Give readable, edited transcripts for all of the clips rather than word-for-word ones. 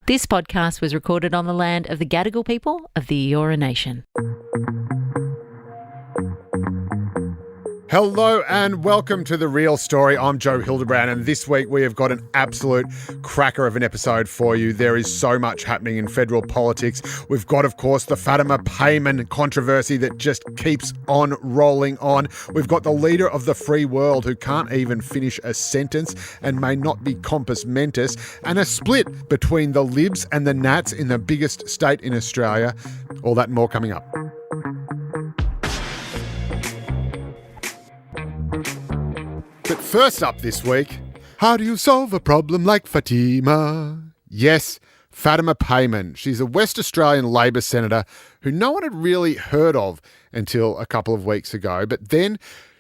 This podcast was recorded on the land of the Gadigal people of the Eora Nation. Hello and welcome to The Real Story. I'm Joe Hildebrand, and this week we have got an absolute cracker of an episode for you. There is so much happening in federal politics. We've got, of course, the Fatima Payman controversy that just keeps on rolling on. We've got the leader of the free world who can't even finish a sentence and may not be compos mentis, and a split between the Libs and the Nats in the biggest state in Australia. All that and more coming up. But first up this week, how do you solve a problem like Fatima? Yes, Fatima Payman. She's a West Australian Labor senator who no one had really heard of until a couple of weeks ago. But then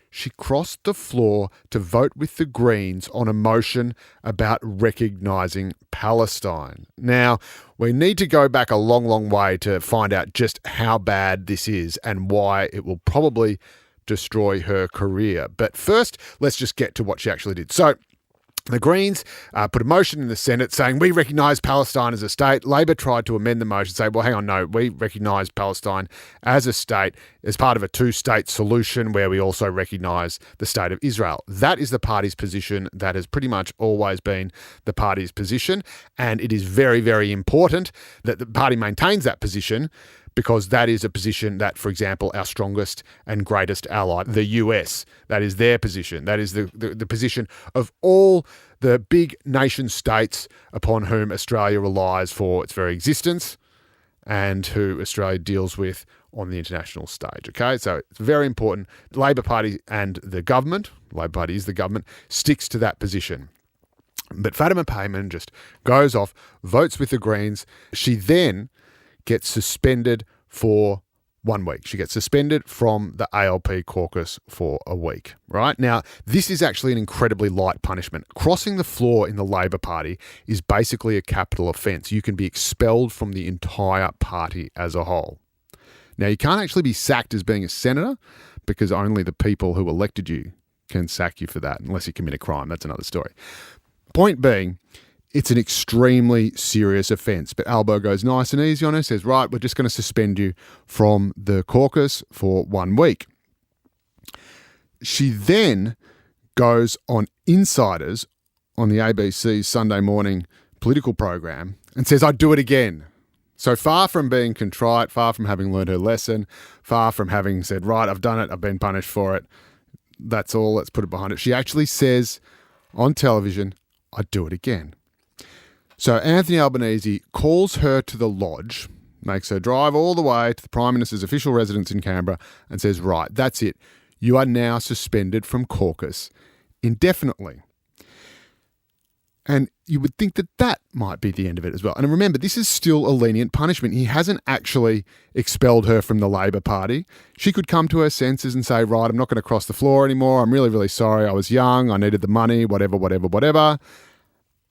she crossed the floor to vote with the Greens on a motion about recognising Palestine. Now, we need to go back a long, long way to find out just how bad this is and why it will probably destroy her career. But first, let's just get to what she actually did. So the Greens put a motion in the Senate saying, we recognise Palestine as a state. Labor tried to amend the motion, say, well, hang on, no, we recognise Palestine as a state as part of a two-state solution where we also recognise the state of Israel. That is the party's position. That has pretty much always been the party's position. And it is very, very important that the party maintains that position, because that is a position that, for example, our strongest and greatest ally, the US, that is their position. That is the position of all the big nation states upon whom Australia relies for its very existence and who Australia deals with on the international stage. Okay, so it's very important. The Labor Party and the government, Labor Party is the government, sticks to that position. But Fatima Payman just goes off, votes with the Greens. She then gets suspended for 1 week. She gets suspended from the ALP caucus for a week, right? Now, this is actually an incredibly light punishment. Crossing the floor in the Labor Party is basically a capital offence. You can be expelled from the entire party as a whole. Now, you can't actually be sacked as being a senator because only the people who elected you can sack you for that unless you commit a crime. That's another story. Point being, it's an extremely serious offence, but Albo goes nice and easy on her, says, right, we're just going to suspend you from the caucus for 1 week. She then goes on Insiders on the ABC's Sunday morning political program and says, I'd do it again. So far from being contrite, far from having learned her lesson, far from having said, right, I've done it, I've been punished for it, that's all, let's put it behind it. She actually says on television, I'd do it again. So Anthony Albanese calls her to the lodge, makes her drive all the way to the Prime Minister's official residence in Canberra and says, right, that's it. You are now suspended from caucus indefinitely. And you would think that that might be the end of it as well. And remember, this is still a lenient punishment. He hasn't actually expelled her from the Labor Party. She could come to her senses and say, right, I'm not going to cross the floor anymore. I'm really, really sorry. I was young. I needed the money, whatever.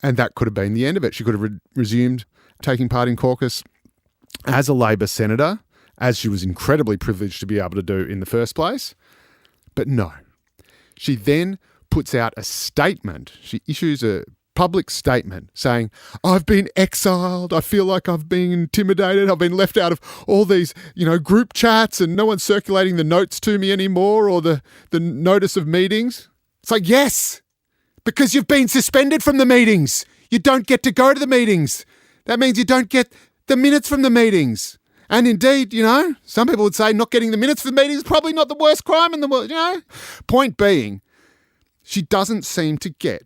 And that could have been the end of it. She could have resumed taking part in caucus as a Labor senator, as she was incredibly privileged to be able to do in the first place. But no. She then puts out a statement. She issues a public statement saying, I've been exiled. I feel like I've been intimidated. I've been left out of all these, group chats and no one's circulating the notes to me anymore or the notice of meetings. It's like, yes, because you've been suspended from the meetings. You don't get to go to the meetings. That means you don't get the minutes from the meetings. And indeed, some people would say not getting the minutes from the meetings is probably not the worst crime in the world, Point being, she doesn't seem to get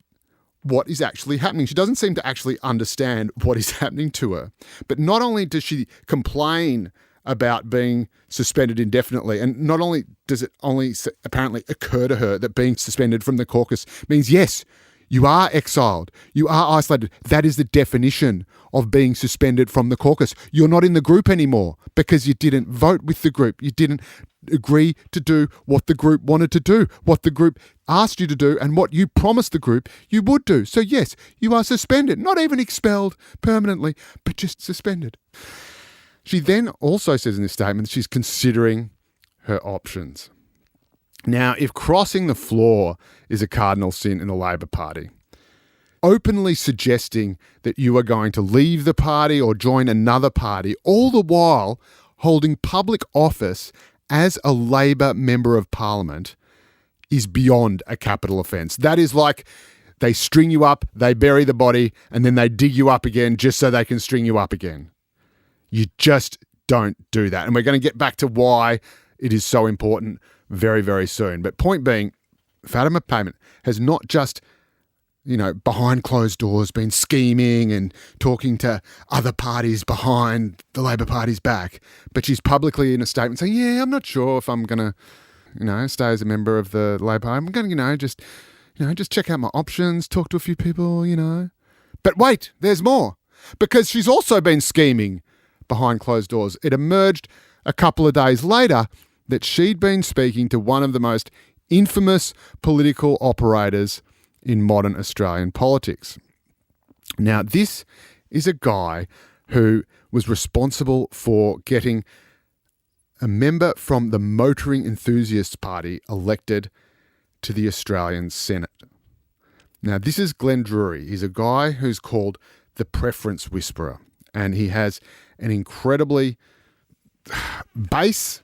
what is actually happening. She doesn't seem to actually understand what is happening to her. But not only does she complain about being suspended indefinitely, and not only does it only apparently occur to her that being suspended from the caucus means, yes, you are exiled, you are isolated. That is the definition of being suspended from the caucus. You're not in the group anymore because you didn't vote with the group. You didn't agree to do what the group wanted to do, what the group asked you to do, and what you promised the group you would do. So yes, you are suspended, not even expelled permanently, but just suspended. She then also says in this statement that she's considering her options. Now, if crossing the floor is a cardinal sin in the Labor Party, openly suggesting that you are going to leave the party or join another party, all the while holding public office as a Labor Member of Parliament, is beyond a capital offence. That is like they string you up, they bury the body, and then they dig you up again just so they can string you up again. You just don't do that. And we're going to get back to why it is so important very, very soon. But point being, Fatima Payman has not just, behind closed doors been scheming and talking to other parties behind the Labor Party's back, but she's publicly in a statement saying, yeah, I'm not sure if I'm going to, stay as a member of the Labor Party. I'm going to, just check out my options, talk to a few people, But wait, there's more. Because she's also been scheming behind closed doors. It emerged a couple of days later that she'd been speaking to one of the most infamous political operators in modern Australian politics. Now, this is a guy who was responsible for getting a member from the Motoring Enthusiasts Party elected to the Australian Senate. Now, this is Glenn Drury. He's a guy who's called the Preference Whisperer, and he has an incredibly base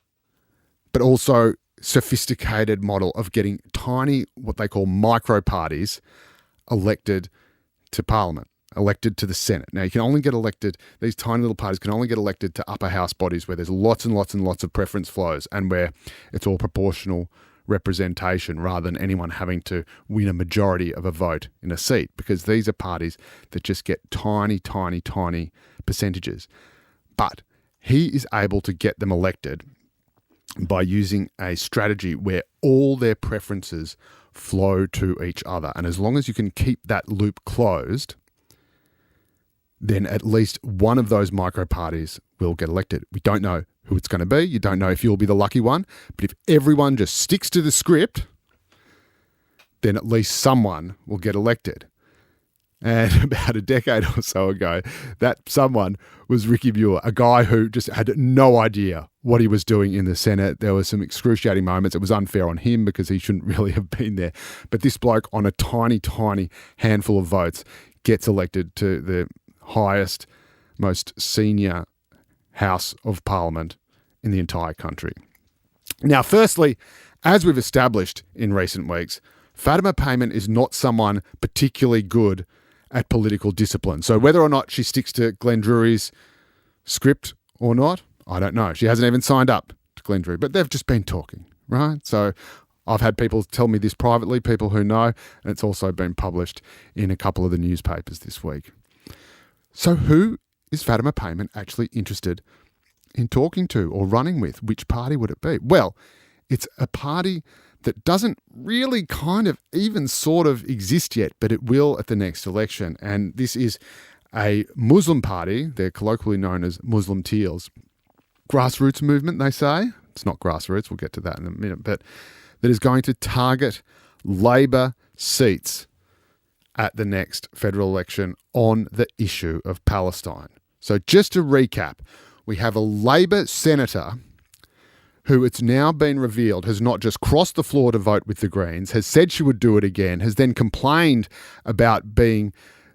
but also sophisticated model of getting tiny, what they call micro parties, elected to Parliament, elected to the Senate. Now, you can only get elected, these tiny little parties can only get elected to upper house bodies where there's lots and lots and lots of preference flows and where it's all proportional representation rather than anyone having to win a majority of a vote in a seat, because these are parties that just get tiny, tiny, tiny percentages. But he is able to get them elected by using a strategy where all their preferences flow to each other. And as long as you can keep that loop closed, then at least one of those micro parties will get elected. We don't know who it's going to be. You don't know if you'll be the lucky one. But if everyone just sticks to the script, then at least someone will get elected. And about a decade or so ago, that someone was Ricky Muir, a guy who just had no idea what he was doing in the Senate. There were some excruciating moments. It was unfair on him because he shouldn't really have been there. But this bloke on a tiny, tiny handful of votes gets elected to the highest, most senior House of Parliament in the entire country. Now, firstly, as we've established in recent weeks, Fatima Payman is not someone particularly good at political discipline. So whether or not she sticks to Glenn Drury's script or not, I don't know. She hasn't even signed up to Glenn Drury, but they've just been talking, right? So I've had people tell me this privately, people who know, and it's also been published in a couple of the newspapers this week. So who is Fatima Payman actually interested in talking to or running with? Which party would it be? Well, it's a party that doesn't really kind of even sort of exist yet, but it will at the next election. And this is a Muslim party. They're colloquially known as Muslim Teals. Grassroots movement, they say. It's not grassroots. We'll get to that in a minute. But that is going to target Labor seats at the next federal election on the issue of Palestine. So just to recap, we have a Labor senator who it's now been revealed has not just crossed the floor to vote with the Greens, has said she would do it again, has then complained about being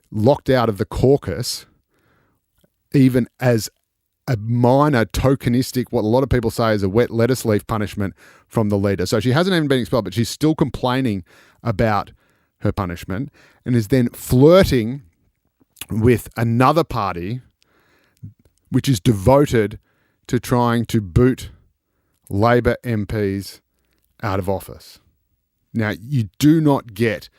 locked out of the caucus, even as a minor tokenistic, what a lot of people say is a wet lettuce leaf punishment from the leader. So she hasn't even been expelled, but she's still complaining about her punishment and is then flirting with another party which is devoted to trying to boot Labor MPs out of office. Now, you do not get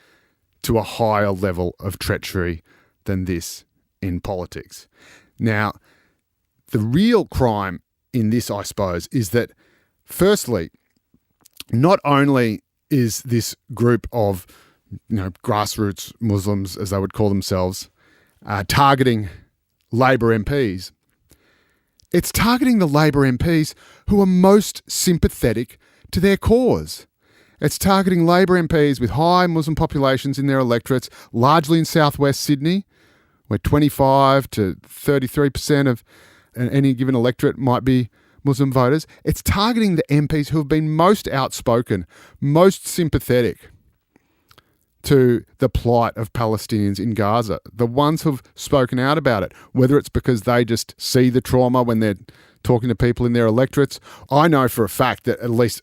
to a higher level of treachery than this in politics. Now, the real crime in this, I suppose, is that, firstly, not only is this group of grassroots Muslims, as they would call themselves, targeting Labor MPs, it's targeting the Labor MPs who are most sympathetic to their cause. It's targeting Labor MPs with high Muslim populations in their electorates, largely in southwest Sydney, where 25 to 33% of any given electorate might be Muslim voters. It's targeting the MPs who have been most outspoken, most sympathetic to the plight of Palestinians in Gaza, the ones who've spoken out about it, whether it's because they just see the trauma when they're talking to people in their electorates. I know for a fact that at least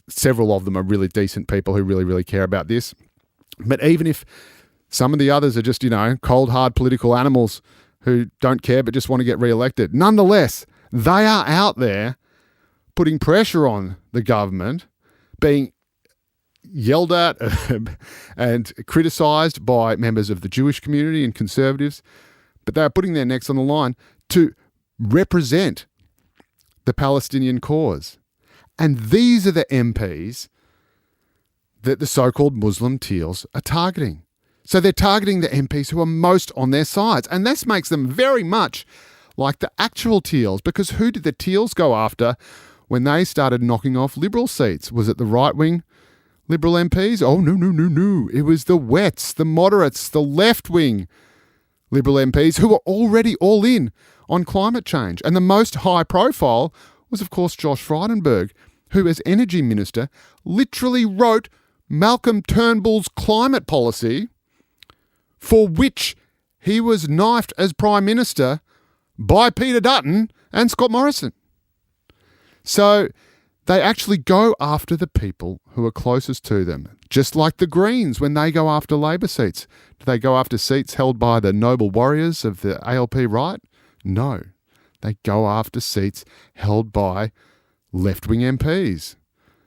several of them are really decent people who really, really care about this. But even if some of the others are just, cold, hard political animals who don't care but just want to get re-elected, nonetheless, they are out there putting pressure on the government, being yelled at and criticised by members of the Jewish community and conservatives, but they are putting their necks on the line to represent the Palestinian cause. And these are the MPs that the so-called Muslim teals are targeting. So they're targeting the MPs who are most on their sides. And this makes them very much like the actual teals, because who did the teals go after when they started knocking off Liberal seats? Was it the right-wing Liberal MPs? Oh, no. It was the wets, the moderates, the left-wing Liberal MPs who were already all in on climate change. And the most high profile was, of course, Josh Frydenberg, who as Energy Minister literally wrote Malcolm Turnbull's climate policy, for which he was knifed as Prime Minister by Peter Dutton and Scott Morrison. So they actually go after the people who are closest to them, just like the Greens when they go after Labor seats. Do they go after seats held by the noble warriors of the ALP right? No. They go after seats held by left-wing MPs.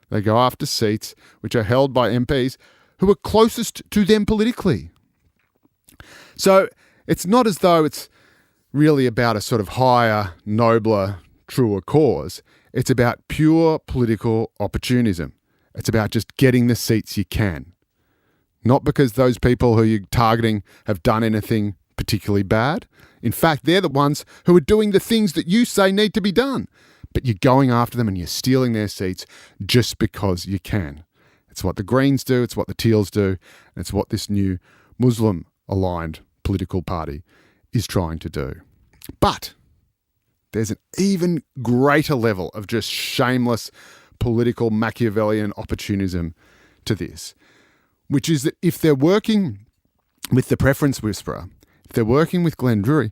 They go after seats which are held by MPs who are closest to them politically. So it's not as though it's really about a sort of higher, nobler, truer cause. It's about pure political opportunism. It's about just getting the seats you can. Not because those people who you're targeting have done anything particularly bad. In fact, they're the ones who are doing the things that you say need to be done. But you're going after them and you're stealing their seats just because you can. It's what the Greens do, it's what the Teals do, and it's what this new Muslim-aligned political party is trying to do. But there's an even greater level of just shameless political Machiavellian opportunism to this, which is that if they're working with the preference whisperer, if they're working with Glenn Drury,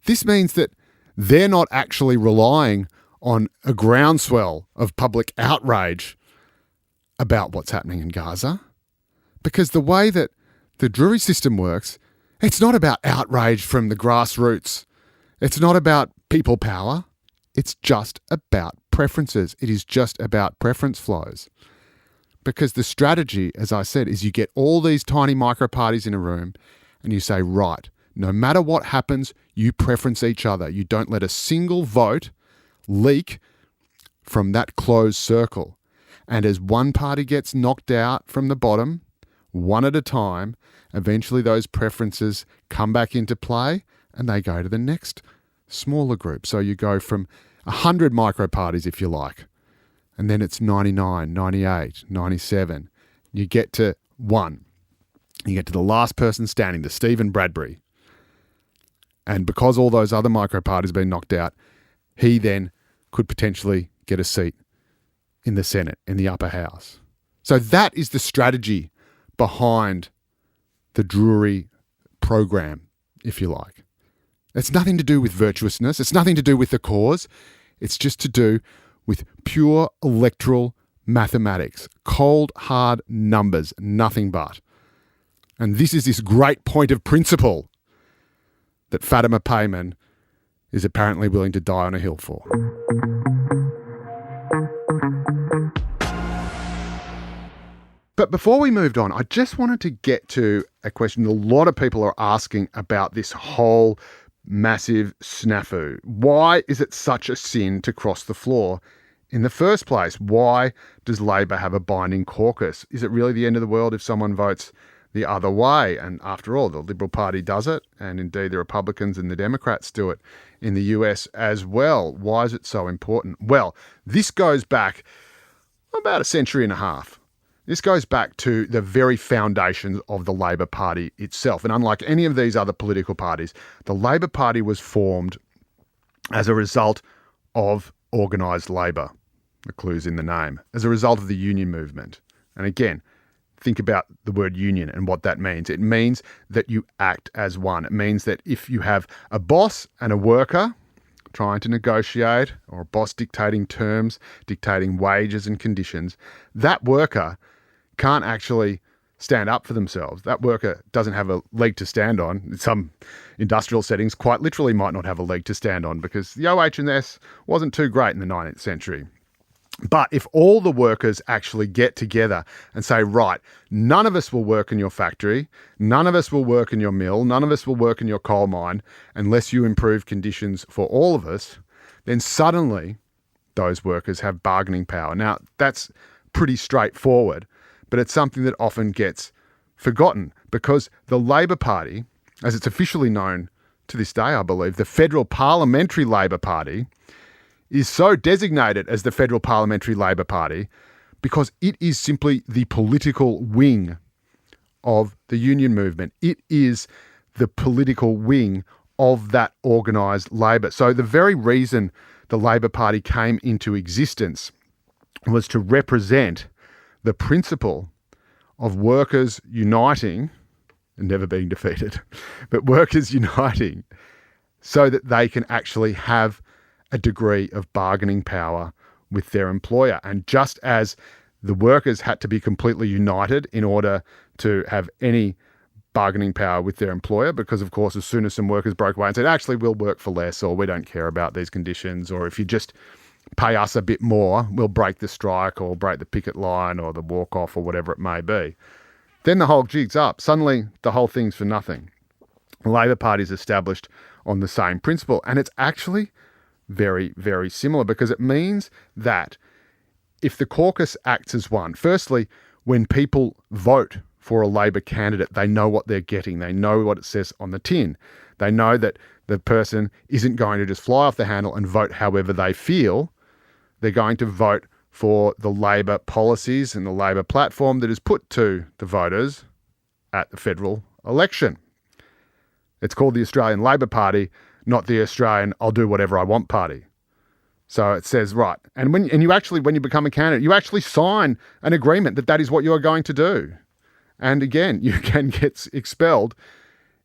this means that they're not actually relying on a groundswell of public outrage about what's happening in Gaza. Because the way that the Drury system works, it's not about outrage from the grassroots. It's not about people power. It's just about preferences. It is just about preference flows. Because the strategy, as I said, is you get all these tiny micro parties in a room and you say, right, no matter what happens, you preference each other. You don't let a single vote leak from that closed circle. And as one party gets knocked out from the bottom, one at a time, eventually those preferences come back into play and they go to the next smaller group. So you go from 100 micro parties, if you like, and then it's 99, 98, 97. You get to one. You get to the last person standing, the Stephen Bradbury. And because all those other micro parties have been knocked out, he then could potentially get a seat in the Senate, in the upper house. So that is the strategy behind the Drury program, if you like. It's nothing to do with virtuousness. It's nothing to do with the cause. It's just to do with pure electoral mathematics, cold, hard numbers, nothing but. And this is this great point of principle that Fatima Payman is apparently willing to die on a hill for. But before we moved on, I just wanted to get to a question a lot of people are asking about this whole massive snafu. Why is it such a sin to cross the floor in the first place? Why does Labor have a binding caucus? Is it really the end of the world if someone votes the other way? And after all, the Liberal Party does it, and indeed the Republicans and the Democrats do it in the US as well. Why is it so important? Well, this goes back about a century and a half. This goes back to the very foundations of the Labor Party itself. And unlike any of these other political parties, the Labor Party was formed as a result of organised labour. The clue's in the name. As a result of the union movement. And again, think about the word union and what that means. It means that you act as one. It means that if you have a boss and a worker trying to negotiate, or a boss dictating terms, dictating wages and conditions, that worker can't actually stand up for themselves. That worker doesn't have a leg to stand on. In some industrial settings, quite literally might not have a leg to stand on, because the OH&S wasn't too great in the 19th century. But if all the workers actually get together and say, right, none of us will work in your factory, none of us will work in your mill, none of us will work in your coal mine unless you improve conditions for all of us, then suddenly those workers have bargaining power. Now, that's pretty straightforward, but it's something that often gets forgotten, because the Labor Party, as it's officially known to this day, I believe, the Federal Parliamentary Labor Party, is so designated as the Federal Parliamentary Labor Party because it is simply the political wing of the union movement. It is the political wing of that organised labour. So the very reason the Labor Party came into existence was to represent the principle of workers uniting and never being defeated, but workers uniting so that they can actually have a degree of bargaining power with their employer. And just as the workers had to be completely united in order to have any bargaining power with their employer, because of course as soon as some workers broke away and said, actually we'll work for less, or we don't care about these conditions, or if you just pay us a bit more, we'll break the strike or break the picket line or the walk off or whatever it may be, then the whole jig's up. Suddenly the whole thing's for nothing. The Labor Party is established on the same principle, and it's actually very, very similar, because it means that if the caucus acts as one, firstly, when people vote for a Labor candidate, they know what they're getting. They know what it says on the tin. They know that the person isn't going to just fly off the handle and vote however they feel. They're going to vote for the Labor policies and the Labor platform that is put to the voters at the federal election. It's called the Australian Labor Party, not the Australian I'll do whatever I want party. So it says, right, and when you become a candidate, you actually sign an agreement that that is what you are going to do. And again, you can get expelled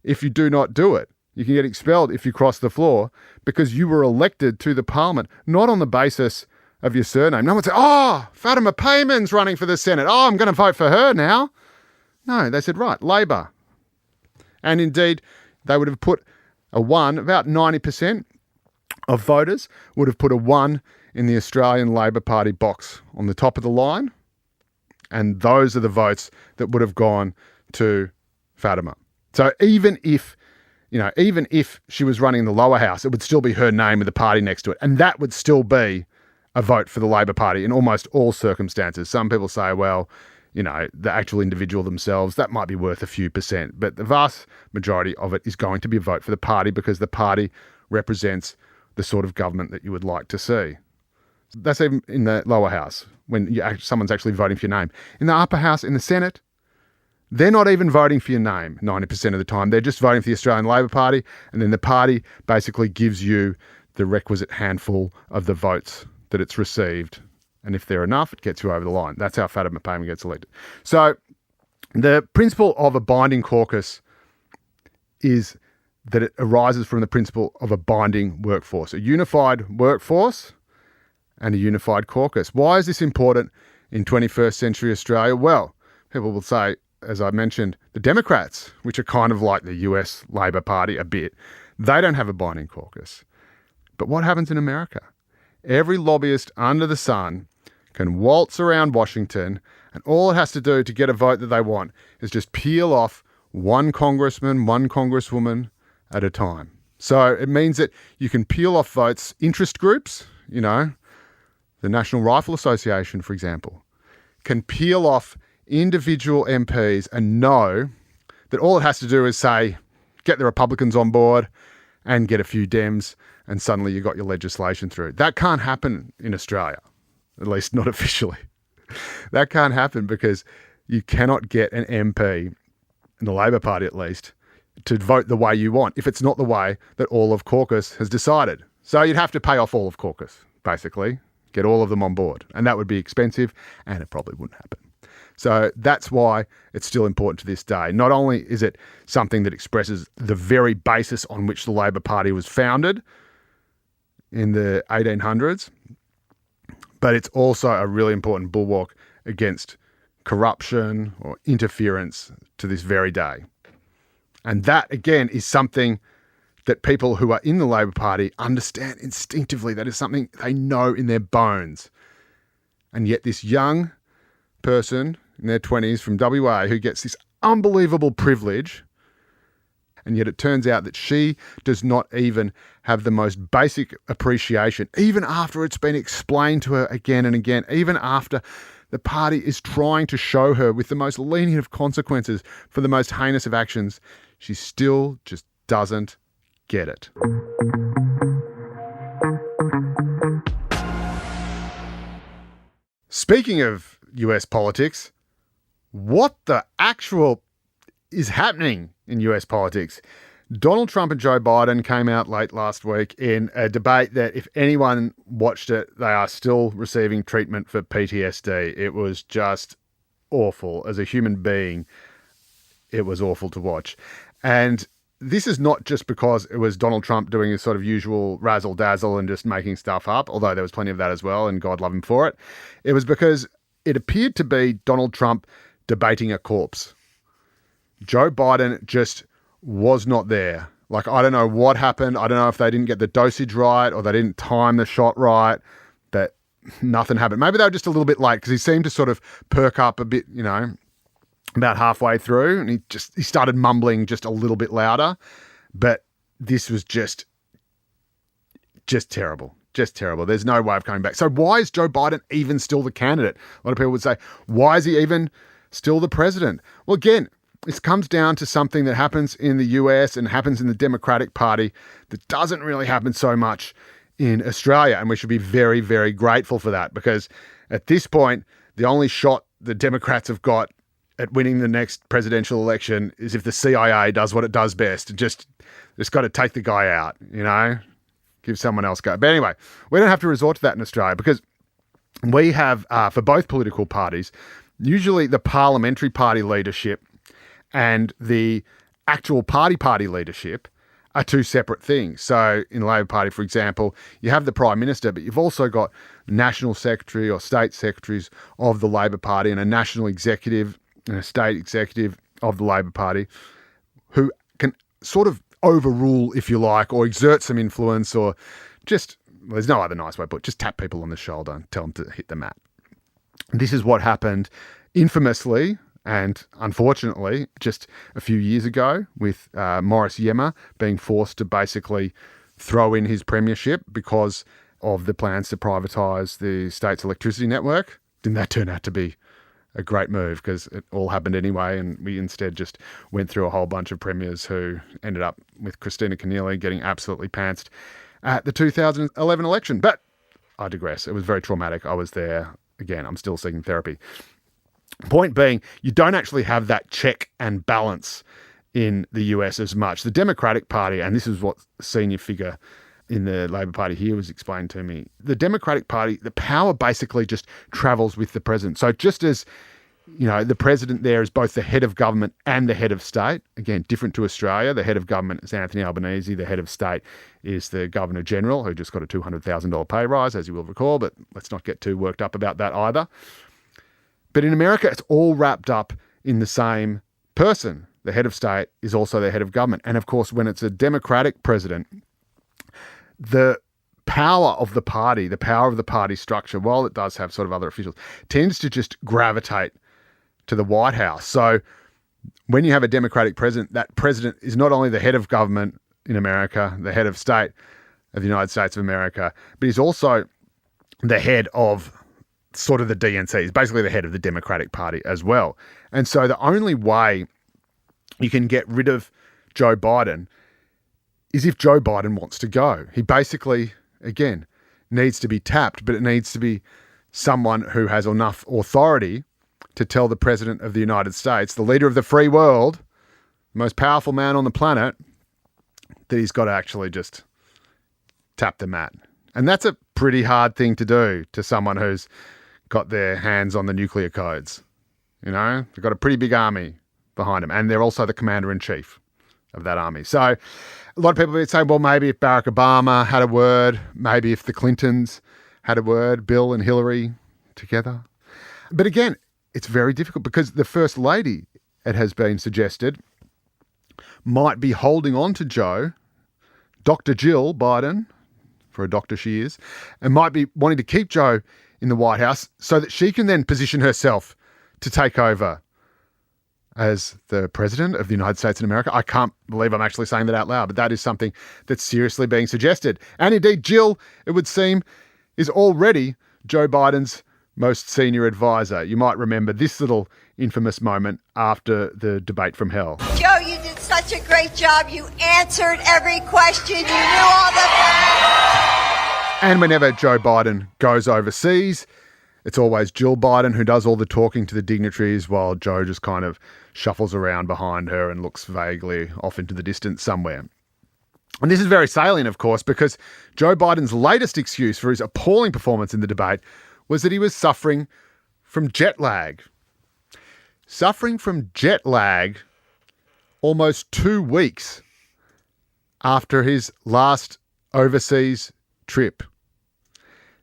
if you do not do it. You can get expelled if you cross the floor, because you were elected to the parliament, not on the basis of your surname. No one said, oh, Fatima Payman's running for the Senate. Oh, I'm going to vote for her now. No, they said, right, Labor. And indeed, they would have put a 1, about 90% of voters would have put a 1 in the Australian Labor Party box on the top of the line. And those are the votes that would have gone to Fatima. So even if she was running in the lower house, it would still be her name with the party next to it. And that would still be a vote for the Labor Party in almost all circumstances. Some people say, well, the actual individual themselves, that might be worth a few percent. But the vast majority of it is going to be a vote for the party, because the party represents the sort of government that you would like to see. That's even in the lower house, when someone's actually voting for your name. In the upper house, in the Senate, they're not even voting for your name 90% of the time. They're just voting for the Australian Labor Party, and then the party basically gives you the requisite handful of the votes that it's received. And if there are enough, it gets you over the line. That's how Fatima Payman gets elected. So the principle of a binding caucus is that it arises from the principle of a binding workforce, a unified workforce and a unified caucus. Why is this important in 21st century Australia? Well, people will say, as I mentioned, the Democrats, which are kind of like the US Labor Party a bit, they don't have a binding caucus. But what happens in America? Every lobbyist under the sun can waltz around Washington, and all it has to do to get a vote that they want is just peel off one congressman, one congresswoman at a time. So it means that you can peel off votes, interest groups, the National Rifle Association, for example, can peel off individual MPs and know that all it has to do is say, get the Republicans on board and get a few Dems, and suddenly you got your legislation through. That can't happen in Australia, at least not officially. That can't happen because you cannot get an MP, in the Labor Party at least, to vote the way you want if it's not the way that all of caucus has decided. So you'd have to pay off all of caucus, basically, get all of them on board. And that would be expensive, and it probably wouldn't happen. So that's why it's still important to this day. Not only is it something that expresses the very basis on which the Labor Party was founded in the 1800s, but it's also a really important bulwark against corruption or interference to this very day. And that, again, is something that people who are in the Labor Party understand instinctively. That is something they know in their bones. And yet this young person in their 20s from WA who gets this unbelievable privilege, and yet it turns out that she does not even have the most basic appreciation, even after it's been explained to her again and again, even after the party is trying to show her with the most lenient of consequences for the most heinous of actions. She still just doesn't get it. Speaking of US politics, what the actual is happening in US politics? Donald Trump and Joe Biden came out late last week in a debate that if anyone watched it, they are still receiving treatment for PTSD. It was just awful. As a human being, it was awful to watch. And this is not just because it was Donald Trump doing his sort of usual razzle-dazzle and just making stuff up, although there was plenty of that as well, and God love him for it. It was because it appeared to be Donald Trump debating a corpse. Joe Biden just was not there. Like, I don't know what happened. I don't know if they didn't get the dosage right or they didn't time the shot right, but nothing happened. Maybe they were just a little bit late because he seemed to sort of perk up a bit, about halfway through, and he started mumbling just a little bit louder. But this was just terrible. Just terrible. There's no way of coming back. So why is Joe Biden even still the candidate? A lot of people would say, why is he even still the president? Well, again, this comes down to something that happens in the US and happens in the Democratic Party that doesn't really happen so much in Australia. And we should be very, very grateful for that, because at this point, the only shot the Democrats have got at winning the next presidential election is if the CIA does what it does best. Just got to take the guy out, give someone else go. But anyway, we don't have to resort to that in Australia, because we have, for both political parties, usually the parliamentary party leadership and the actual party leadership are two separate things. So in the Labor Party, for example, you have the Prime Minister, but you've also got national secretary or state secretaries of the Labor Party and a national executive and a state executive of the Labor Party who can sort of overrule, if you like, or exert some influence, or just, there's no other nice way to put it, just tap people on the shoulder and tell them to hit the mat. This is what happened infamously and unfortunately just a few years ago with Morris Yema being forced to basically throw in his premiership because of the plans to privatise the state's electricity network. Didn't that turn out to be a great move, because it all happened anyway, and we instead just went through a whole bunch of premiers who ended up with Christina Keneally getting absolutely pantsed at the 2011 election. But I digress. It was very traumatic. I was there. Again, I'm still seeking therapy. Point being, you don't actually have that check and balance in the US as much. The Democratic Party, and this is what a senior figure in the Labor Party here was explained to me, the Democratic Party, the power basically just travels with the president. So just as, the president there is both the head of government and the head of state, again, different to Australia, the head of government is Anthony Albanese, the head of state is the Governor General, who just got a $200,000 pay rise, as you will recall, but let's not get too worked up about that either. But in America, it's all wrapped up in the same person. The head of state is also the head of government. And of course, when it's a Democratic president, the power of the party structure, while it does have sort of other officials, tends to just gravitate to the White House. So when you have a Democratic president, that president is not only the head of government in America, the head of state of the United States of America, but he's also the head of sort of the DNC. He's basically the head of the Democratic Party as well. And so the only way you can get rid of Joe Biden is if Joe Biden wants to go. He basically, again, needs to be tapped, but it needs to be someone who has enough authority to tell the President of the United States, the leader of the free world, the most powerful man on the planet, that he's got to actually just tap the mat. And that's a pretty hard thing to do to someone who's got their hands on the nuclear codes. You know, they've got a pretty big army behind them, and they're also the commander-in-chief of that army. So a lot of people would say, well, maybe if Barack Obama had a word, maybe if the Clintons had a word, Bill and Hillary together. But again, it's very difficult because the First Lady, it has been suggested, might be holding on to Joe, Dr. Jill Biden, for a doctor she is, and might be wanting to keep Joe in the White House so that she can then position herself to take over as the President of the United States of America. I can't believe I'm actually saying that out loud, but that is something that's seriously being suggested. And indeed, Jill, it would seem, is already Joe Biden's most senior advisor. You might remember this little infamous moment after the debate from hell. Joe, you did such a great job. You answered every question. You knew all the facts. And whenever Joe Biden goes overseas, it's always Jill Biden who does all the talking to the dignitaries while Joe just kind of shuffles around behind her and looks vaguely off into the distance somewhere. And this is very salient, of course, because Joe Biden's latest excuse for his appalling performance in the debate was that he was suffering from jet lag. Suffering from jet lag almost 2 weeks after his last overseas trip.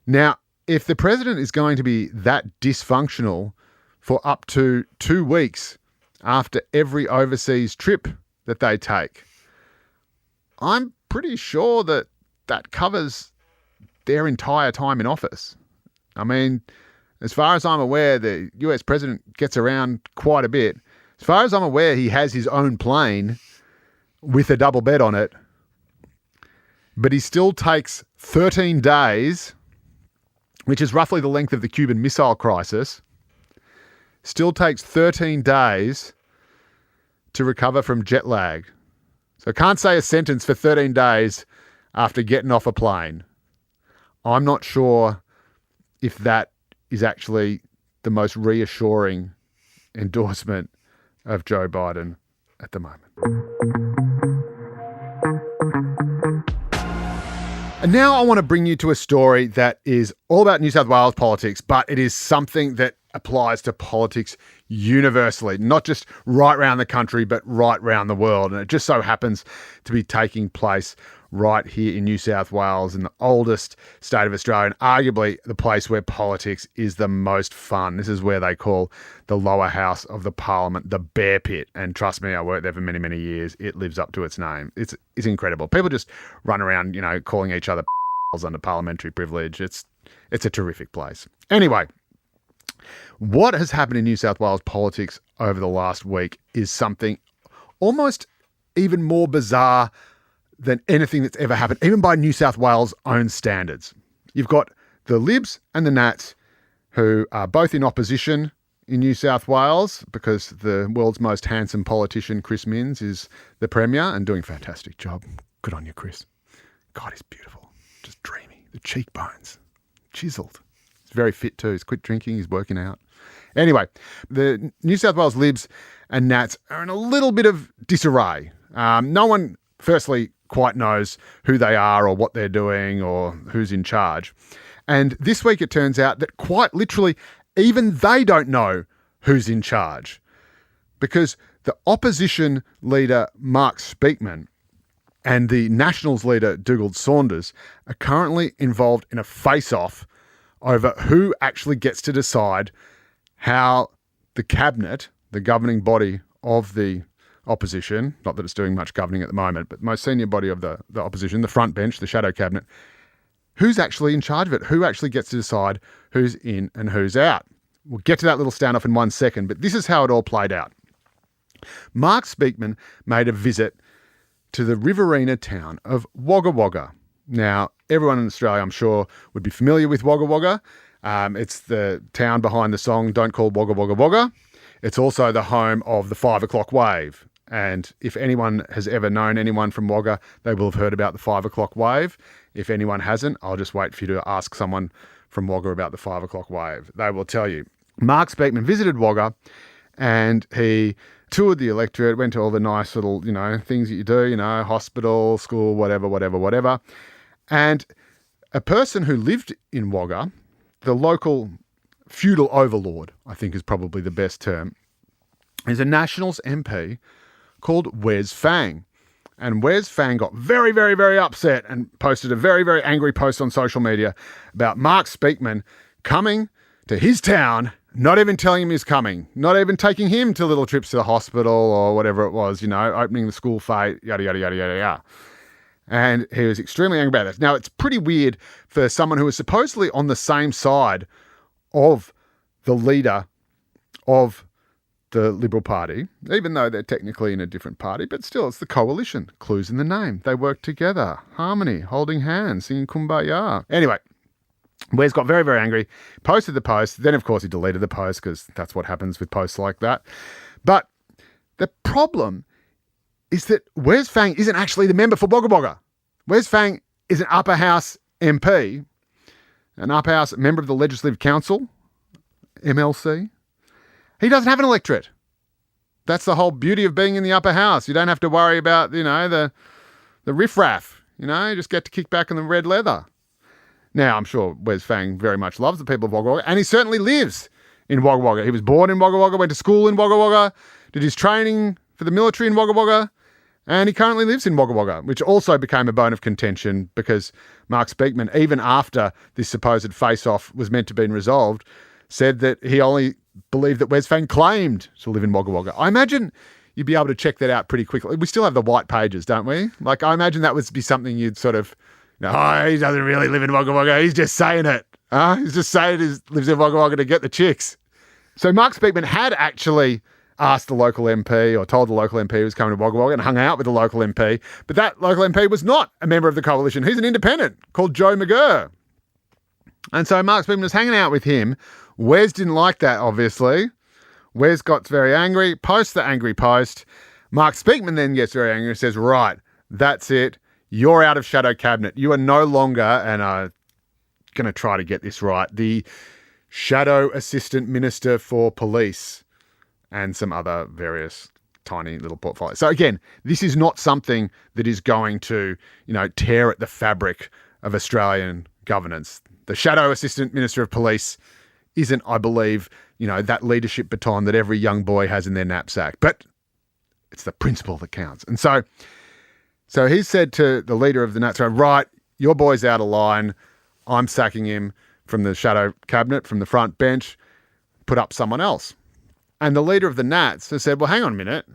Now, if the president is going to be that dysfunctional for up to 2 weeks after every overseas trip that they take, I'm pretty sure that that covers their entire time in office. I mean, as far as I'm aware, the US president gets around quite a bit. As far as I'm aware, he has his own plane with a double bed on it, but he still takes 13 days, which is roughly the length of the Cuban Missile Crisis, still takes 13 days to recover from jet lag. So I can't say a sentence for 13 days after getting off a plane. I'm not sure if that is actually the most reassuring endorsement of Joe Biden at the moment. And now I want to bring you to a story that is all about New South Wales politics, but it is something that applies to politics universally, not just right around the country, but right around the world. And it just so happens to be taking place right here in New South Wales, in the oldest state of Australia, and arguably the place where politics is the most fun. This is where they call the lower house of the parliament the bear pit. And trust me, I worked there for many, many years. It lives up to its name. It's incredible. People just run around, calling each other under parliamentary privilege. It's a terrific place. Anyway, what has happened in New South Wales politics over the last week is something almost even more bizarre than anything that's ever happened, even by New South Wales' own standards. You've got the Libs and the Nats, who are both in opposition in New South Wales because the world's most handsome politician, Chris Minns, is the Premier and doing a fantastic job. Good on you, Chris. God, he's beautiful. Just dreamy. The cheekbones. Chiseled. He's very fit too. He's quit drinking. He's working out. Anyway, the New South Wales Libs and Nats are in a little bit of disarray. No one, firstly, quite knows who they are or what they're doing or who's in charge. And this week it turns out that quite literally even they don't know who's in charge, because the opposition leader Mark Speakman and the Nationals leader Dougal Saunders are currently involved in a face-off over who actually gets to decide how the cabinet, the governing body of the opposition, not that it's doing much governing at the moment, but the most senior body of the opposition, the front bench, the shadow cabinet, who's actually in charge of it? Who actually gets to decide who's in and who's out? We'll get to that little standoff in 1 second, but this is how it all played out. Mark Speakman made a visit to the riverina town of Wagga Wagga. Now, everyone in Australia, I'm sure, would be familiar with Wagga Wagga. It's the town behind the song Don't Call Wagga Wagga Wagga. It's also the home of the 5 o'clock wave. And if anyone has ever known anyone from Wagga, they will have heard about the 5 o'clock wave. If anyone hasn't, I'll just wait for you to ask someone from Wagga about the 5 o'clock wave. They will tell you. Mark Speakman visited Wagga and he toured the electorate, went to all the nice little, things that you do, hospital, school, whatever. And a person who lived in Wagga, the local feudal overlord, I think is probably the best term, is a Nationals MP called Wes Fang. And Wes Fang got very, very, very upset and posted a very, very angry post on social media about Mark Speakman coming to his town, not even telling him he's coming, not even taking him to little trips to the hospital or whatever it was, opening the school fete, yada, yada, yada, yada, yada. And he was extremely angry about this. Now, it's pretty weird for someone who was supposedly on the same side of the leader of the Liberal Party, even though they're technically in a different party, but still, it's the coalition. Clues in the name. They work together. Harmony, holding hands, singing Kumbaya. Anyway, Wes got very, very angry, posted the post. Then, of course, he deleted the post because that's what happens with posts like that. But the problem is that Wes Fang isn't actually the member for Wagga Wagga. Wes Fang is an upper house MP, an upper house member of the Legislative Council, MLC. He doesn't have an electorate. That's the whole beauty of being in the upper house. You don't have to worry about, the riffraff. You just get to kick back in the red leather. Now, I'm sure Wes Fang very much loves the people of Wagga Wagga, and he certainly lives in Wagga Wagga. He was born in Wagga Wagga, went to school in Wagga Wagga, did his training for the military in Wagga Wagga, and he currently lives in Wagga Wagga, which also became a bone of contention because Mark Speakman, even after this supposed face-off was meant to be resolved, said that he only believed that Wes Fang claimed to live in Wagga Wagga. I imagine you'd be able to check that out pretty quickly. We still have the white pages, don't we? Like, I imagine that would be something you'd sort of, he doesn't really live in Wagga Wagga. He's just saying it. He's just saying he lives in Wagga Wagga to get the chicks. So Mark Speakman had actually asked the local MP or told the local MP he was coming to Wagga Wagga and hung out with the local MP. But that local MP was not a member of the coalition. He's an independent called Joe McGurr. And so Mark Speakman was hanging out with him. Wes didn't like that, obviously. Wes got very angry, posts the angry post. Mark Speakman then gets very angry and says, right, that's it. You're out of shadow cabinet. You are no longer, and I'm going to try to get this right, the Shadow Assistant Minister for Police and some other various tiny little portfolios. So again, this is not something that is going to, tear at the fabric of Australian governance. The Shadow Assistant Minister of Police isn't, I believe, that leadership baton that every young boy has in their knapsack. But it's the principle that counts. And so he said to the leader of the Nats, right, your boy's out of line. I'm sacking him from the shadow cabinet, from the front bench, put up someone else. And the leader of the Nats has said, well, hang on a minute.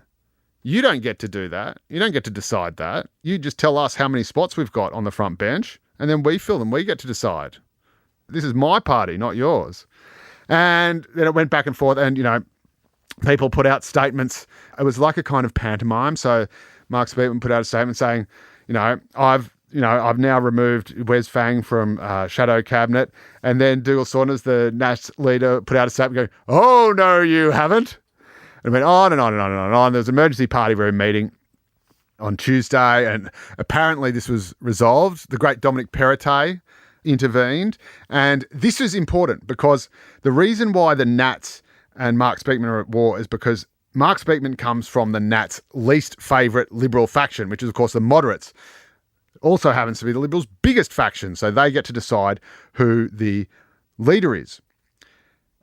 You don't get to do that. You don't get to decide that. You just tell us how many spots we've got on the front bench, and then we fill them. We get to decide. This is my party, not yours. And then it went back and forth, and, people put out statements. It was like a kind of pantomime. So Mark Speakman put out a statement saying, I've now removed Wes Fang from shadow cabinet. And then Dougal Saunders, the Nats leader, put out a statement going, oh, no, you haven't. And it went on and on and on and on. There was an emergency party room meeting on Tuesday, and apparently this was resolved. The great Dominic Perrottet intervened. And this is important because the reason why the Nats and Mark Speakman are at war is because Mark Speakman comes from the Nats' least favourite Liberal faction, which is, of course, the moderates. Also happens to be the Liberals' biggest faction, so they get to decide who the leader is.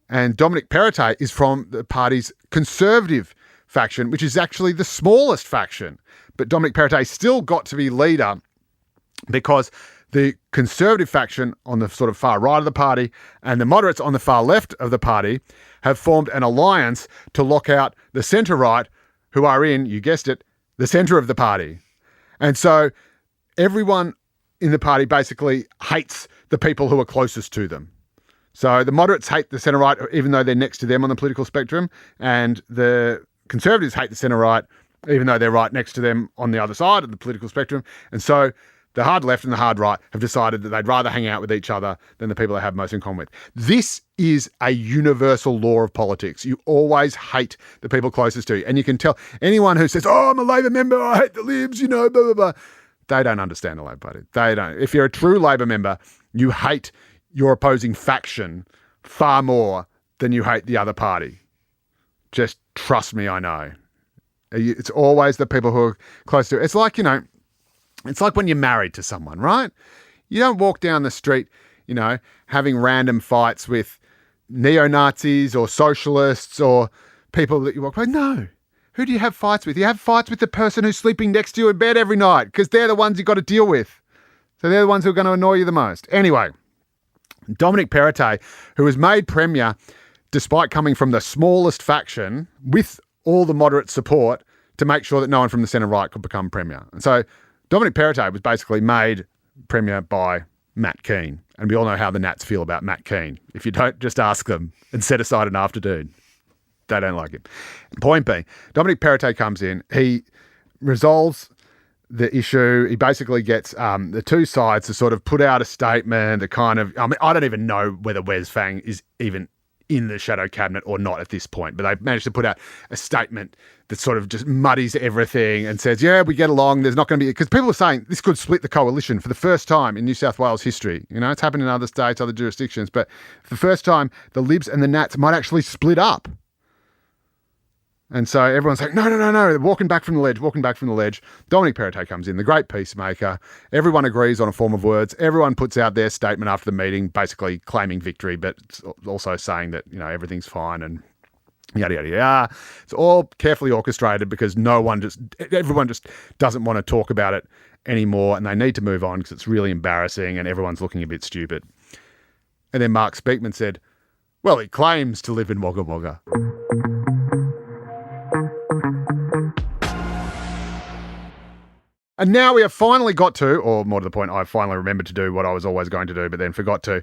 And Dominic Perrottet is from the party's Conservative faction, which is actually the smallest faction. But Dominic Perrottet still got to be leader because the Conservative faction on the sort of far right of the party and the moderates on the far left of the party have formed an alliance to lock out the centre-right, who are in, you guessed it, the centre of the party. And so everyone in the party basically hates the people who are closest to them. So the moderates hate the centre-right, even though they're next to them on the political spectrum, and the Conservatives hate the centre-right, even though they're right next to them on the other side of the political spectrum. And so the hard left and the hard right have decided that they'd rather hang out with each other than the people they have most in common with. This is a universal law of politics. You always hate the people closest to you. And you can tell anyone who says, oh, I'm a Labor member, I hate the Libs, blah, blah, blah. They don't understand the Labor Party. They don't. If you're a true Labor member, you hate your opposing faction far more than you hate the other party. Just trust me, I know. It's always the people who are close to it. It's like, it's like when you're married to someone, right? You don't walk down the street, having random fights with neo-Nazis or socialists or people that you walk by. No. Who do you have fights with? You have fights with the person who's sleeping next to you in bed every night because they're the ones you've got to deal with. So they're the ones who are going to annoy you the most. Anyway, Dominic Perrottet, who was made Premier despite coming from the smallest faction with all the moderate support to make sure that no one from the centre-right could become Premier. And so Dominic Perrottet was basically made Premier by Matt Keane. And we all know how the Nats feel about Matt Keane. If you don't, just ask them and set aside an afternoon. They don't like him. Point being, Dominic Perrottet comes in. He resolves the issue. He basically gets the two sides to sort of put out a statement. I don't even know whether Wes Fang is even in the shadow cabinet or not at this point, but they managed to put out a statement that sort of just muddies everything and says, yeah, we get along. There's not going to be, because people are saying this could split the coalition for the first time in New South Wales history. You know, it's happened in other states, other jurisdictions, but for the first time, the Libs and the Nats might actually split up. And so everyone's like, no, they're walking back from the ledge. Dominic Perrottet comes in, the great peacemaker. Everyone agrees on a form of words. Everyone puts out their statement after the meeting, basically claiming victory, but also saying that, you know, everything's fine and yada, yada, yada. It's all carefully orchestrated because everyone just doesn't want to talk about it anymore and they need to move on because it's really embarrassing and everyone's looking a bit stupid. And then Mark Speakman said, well, he claims to live in Wagga Wagga. And now we have finally got to, or more to the point, I finally remembered to do what I was always going to do, but then forgot to.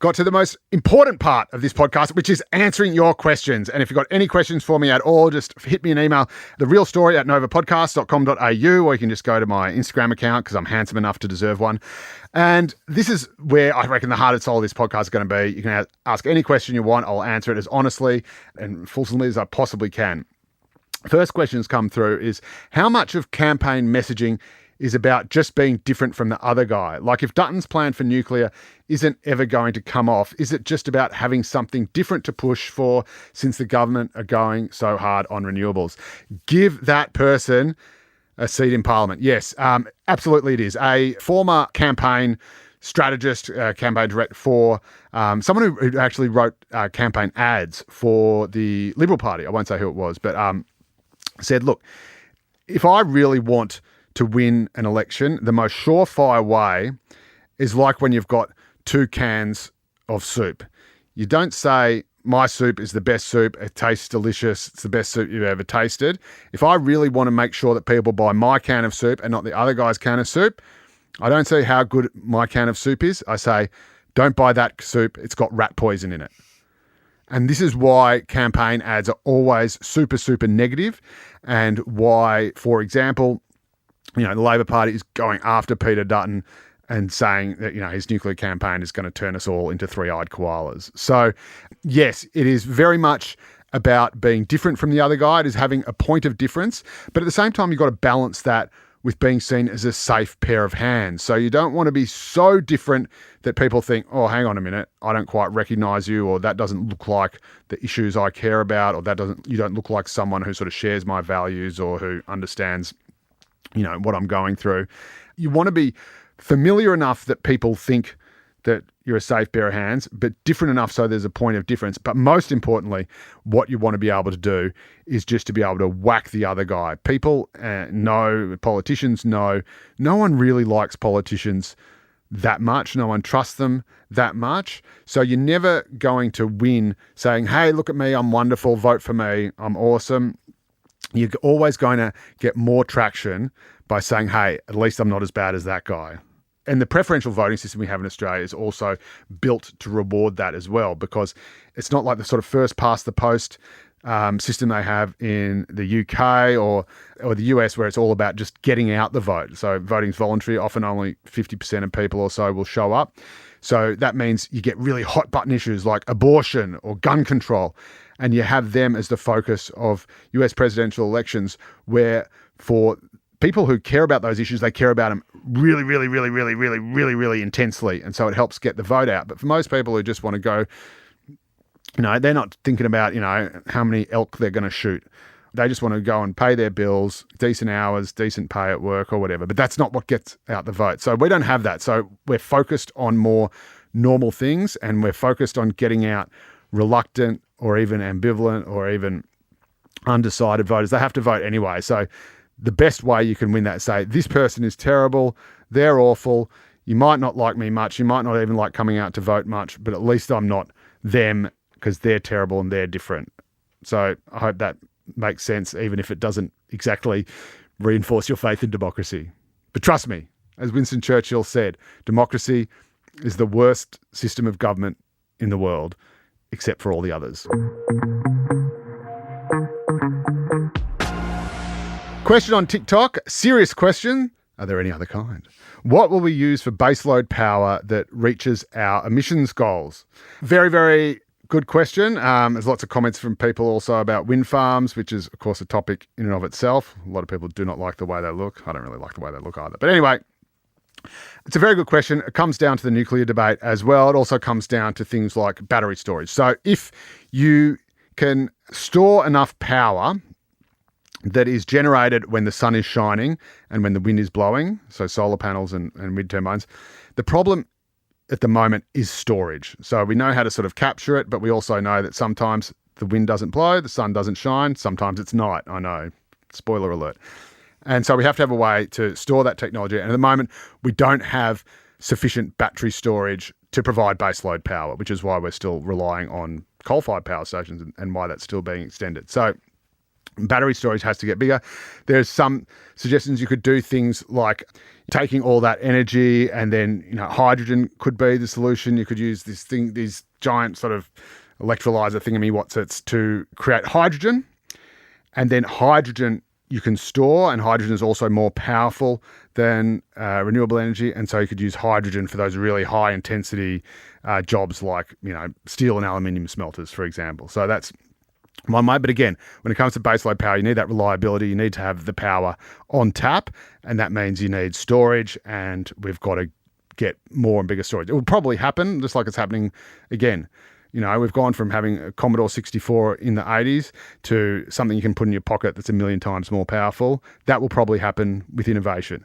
Got to the most important part of this podcast, which is answering your questions. And if you've got any questions for me at all, just hit me an email, therealstory@novapodcast.com.au, or you can just go to my Instagram account because I'm handsome enough to deserve one. And this is where I reckon the heart and soul of this podcast is going to be. You can ask any question you want. I'll answer it as honestly and fulsomely as I possibly can. First questions come through is how much of campaign messaging is about just being different from the other guy? Like if Dutton's plan for nuclear isn't ever going to come off, is it just about having something different to push for since the government are going so hard on renewables? Give that person a seat in Parliament. Yes, absolutely it is. A former campaign strategist, campaign director for someone who actually wrote campaign ads for the Liberal Party. I won't say who it was, but said, look, if I really want to win an election, the most surefire way is like when you've got two cans of soup. You don't say, my soup is the best soup, it tastes delicious, it's the best soup you've ever tasted. If I really want to make sure that people buy my can of soup and not the other guy's can of soup, I don't say how good my can of soup is. I say, don't buy that soup, it's got rat poison in it. And this is why campaign ads are always super, super negative, and why, for example, you know, the Labor Party is going after Peter Dutton and saying that, you know, his nuclear campaign is going to turn us all into three-eyed koalas. So, yes, it is very much about being different from the other guy. It is having a point of difference. But at the same time, you've got to balance that with being seen as a safe pair of hands. So you don't want to be so different that people think, oh, hang on a minute, I don't quite recognize you, or that doesn't look like the issues I care about, or you don't look like someone who sort of shares my values or who understands, you know, what I'm going through. You want to be familiar enough that people think that you're a safe pair of hands, but different enough so there's a point of difference. But most importantly, what you want to be able to do is just to be able to whack the other guy. People know, politicians know, no one really likes politicians that much. No one trusts them that much. So you're never going to win saying, hey, look at me, I'm wonderful, vote for me, I'm awesome. You're always going to get more traction by saying, hey, at least I'm not as bad as that guy. And the preferential voting system we have in Australia is also built to reward that as well, because it's not like the sort of first past the post system they have in the UK or the US, where it's all about just getting out the vote. So voting's voluntary. Often only 50% of people or so will show up. So that means you get really hot button issues like abortion or gun control, and you have them as the focus of US presidential elections, where for people who care about those issues, they care about them really, really, really, really, really, really, really intensely. And so it helps get the vote out. But for most people who just want to go, you know, they're not thinking about, you know, how many elk they're going to shoot. They just want to go and pay their bills, decent hours, decent pay at work or whatever. But that's not what gets out the vote. So we don't have that. So we're focused on more normal things, and we're focused on getting out reluctant or even ambivalent or even undecided voters. They have to vote anyway. So the best way you can win that is say, this person is terrible, they're awful, you might not like me much, you might not even like coming out to vote much, but at least I'm not them because they're terrible and they're different. So I hope that makes sense, even if it doesn't exactly reinforce your faith in democracy. But trust me, as Winston Churchill said, democracy is the worst system of government in the world, except for all the others. Question on TikTok, serious question. Are there any other kind? What will we use for baseload power that reaches our emissions goals? Very, very good question. There's lots of comments from people also about wind farms, which is, of course, a topic in and of itself. A lot of people do not like the way they look. I don't really like the way they look either. But anyway, it's a very good question. It comes down to the nuclear debate as well. It also comes down to things like battery storage. So if you can store enough power that is generated when the sun is shining and when the wind is blowing, so solar panels and wind turbines, the problem at the moment is storage. So we know how to sort of capture it, but we also know that sometimes the wind doesn't blow, the sun doesn't shine, sometimes it's night. I know, spoiler alert. And so we have to have a way to store that technology. And at the moment, we don't have sufficient battery storage to provide baseload power, which is why we're still relying on coal-fired power stations and why that's still being extended. So battery storage has to get bigger. There's some suggestions you could do things like taking all that energy and then, hydrogen could be the solution. You could use these giant sort of electrolyzer thingamywhatsits to create hydrogen, and then hydrogen you can store, and hydrogen is also more powerful than renewable energy. And so you could use hydrogen for those really high intensity jobs like, steel and aluminium smelters, for example. So that's one way. But again, when it comes to baseload power, you need that reliability. You need to have the power on tap, and that means you need storage, and we've got to get more and bigger storage. It will probably happen, just like it's happening again. We've gone from having a Commodore 64 in the 80s to something you can put in your pocket that's 1 million times more powerful. That will probably happen with innovation.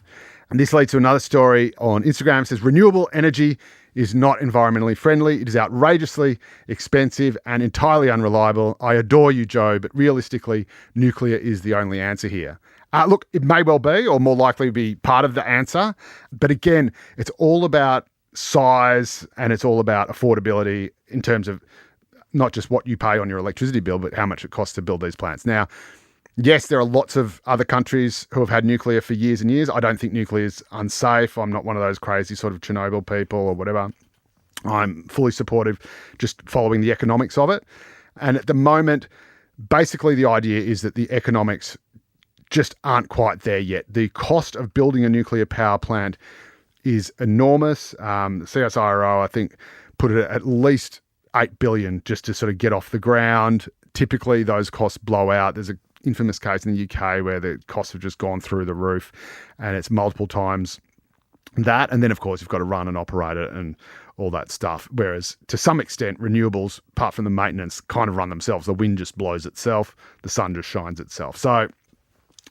And this leads to another story on Instagram. It says, renewable energy is not environmentally friendly. It is outrageously expensive and entirely unreliable. I adore you, Joe, but realistically, nuclear is the only answer here. Look, it may well be, or more likely be part of the answer. But again, it's all about size and it's all about affordability in terms of not just what you pay on your electricity bill, but how much it costs to build these plants. Now, yes, there are lots of other countries who have had nuclear for years and years. I don't think nuclear is unsafe. I'm not one of those crazy sort of Chernobyl people or whatever. I'm fully supportive, just following the economics of it. And at the moment, basically the idea is that the economics just aren't quite there yet. The cost of building a nuclear power plant is enormous. The CSIRO, I think, put it at least $8 billion just to sort of get off the ground. Typically, those costs blow out. There's an infamous case in the UK where the costs have just gone through the roof, and it's multiple times that. And then, of course, you've got to run and operate it and all that stuff. Whereas, to some extent, renewables, apart from the maintenance, kind of run themselves. The wind just blows itself. The sun just shines itself. So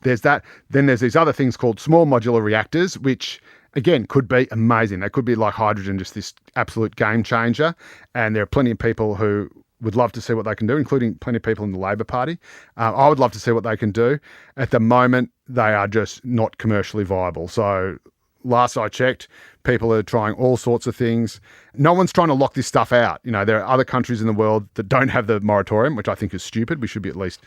there's that. Then there's these other things called small modular reactors, which again, could be amazing. They could be like hydrogen, just this absolute game changer. And there are plenty of people who would love to see what they can do, including plenty of people in the Labor Party. I would love to see what they can do. At the moment, they are just not commercially viable. So last I checked, people are trying all sorts of things. No one's trying to lock this stuff out. There are other countries in the world that don't have the moratorium, which I think is stupid. We should be at least,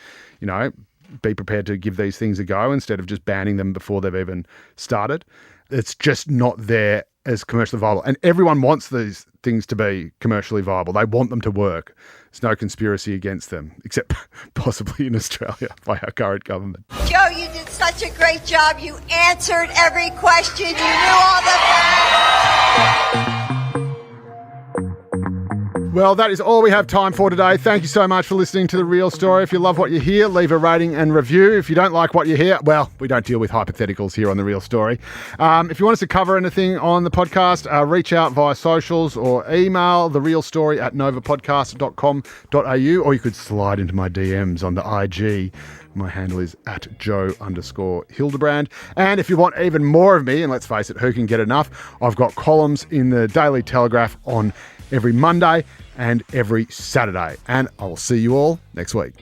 be prepared to give these things a go instead of just banning them before they've even started. It's just not there as commercially viable. And everyone wants these things to be commercially viable. They want them to work. There's no conspiracy against them, except possibly in Australia by our current government. Joe, you did such a great job. You answered every question. You knew all the facts. Well, that is all we have time for today. Thank you so much for listening to The Real Story. If you love what you hear, leave a rating and review. If you don't like what you hear, well, we don't deal with hypotheticals here on The Real Story. If you want us to cover anything on the podcast, reach out via socials or email therealstory@novapodcast.com.au, or you could slide into my DMs on the IG. My handle is @Joe_Hildebrand. And if you want even more of me, and let's face it, who can get enough? I've got columns in the Daily Telegraph on every Monday and every Saturday. And I will see you all next week.